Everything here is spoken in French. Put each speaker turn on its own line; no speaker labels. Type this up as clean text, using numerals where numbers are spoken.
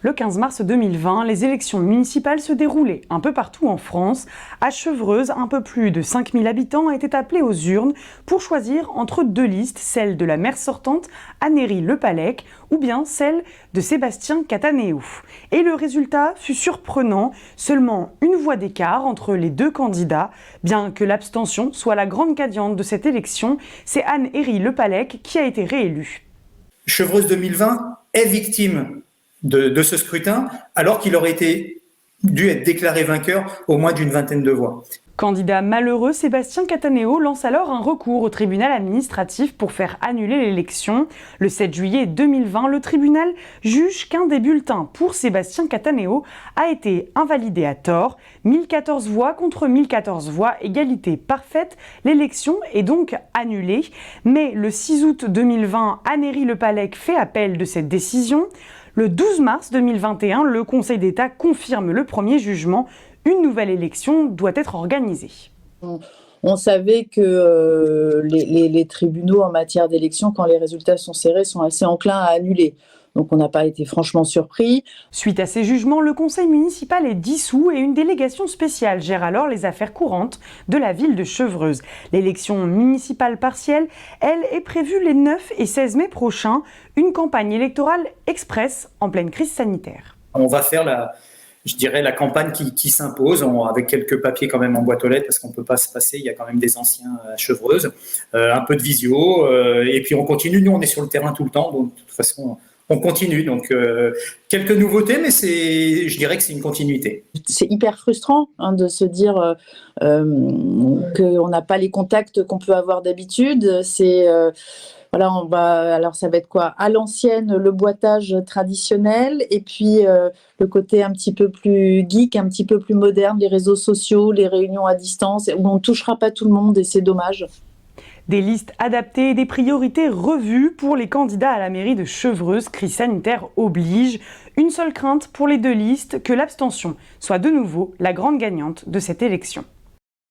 Le 15 mars 2020, les élections municipales se déroulaient un peu partout en France. À Chevreuse, un peu plus de 5000 habitants étaient appelés aux urnes pour choisir entre deux listes, celle de la maire sortante Annéry Le Pallec ou bien celle de Sébastien Cataneo. Et le résultat fut surprenant, seulement une voix d'écart entre les deux candidats. Bien que l'abstention soit la grande gagnante de cette élection, c'est Annéry Le Pallec qui a été réélu.
Chevreuse 2020 est victime de ce scrutin, alors qu'il aurait dû être déclaré vainqueur au moins d'une vingtaine de voix.
Candidat malheureux, Sébastien Cataneo lance alors un recours au tribunal administratif pour faire annuler l'élection. Le 7 juillet 2020, le tribunal juge qu'un des bulletins pour Sébastien Cataneo a été invalidé à tort. 1014 voix contre 1014 voix, égalité parfaite. L'élection est donc annulée. Mais le 6 août 2020, Annéry Le Pallec fait appel de cette décision. Le 12 mars 2021, le Conseil d'État confirme le premier jugement. Une nouvelle élection doit être organisée.
On savait que les tribunaux en matière d'élection, quand les résultats sont serrés, sont assez enclins à annuler. Donc on n'a pas été franchement surpris.
Suite à ces jugements, le conseil municipal est dissous et une délégation spéciale gère alors les affaires courantes de la ville de Chevreuse. L'élection municipale partielle, elle, est prévue les 9 et 16 mai prochains, une campagne électorale express en pleine crise sanitaire.
On va faire la campagne qui s'impose, avec quelques papiers quand même en boîte aux lettres, parce qu'on ne peut pas se passer, il y a quand même des anciens à Chevreuse, un peu de visio, et puis on continue. Nous, on est sur le terrain tout le temps, donc de toute façon, on continue. Donc, quelques nouveautés, mais je dirais que c'est une continuité.
C'est hyper frustrant de se dire qu'on n'a pas les contacts qu'on peut avoir d'habitude. Voilà, alors ça va être quoi? À l'ancienne, le boitage traditionnel, et puis le côté un petit peu plus geek, un petit peu plus moderne, les réseaux sociaux, les réunions à distance, où on ne touchera pas tout le monde, et c'est dommage.
Des listes adaptées et des priorités revues pour les candidats à la mairie de Chevreuse. Crise sanitaire oblige. Une seule crainte pour les deux listes, que l'abstention soit de nouveau la grande gagnante de cette élection.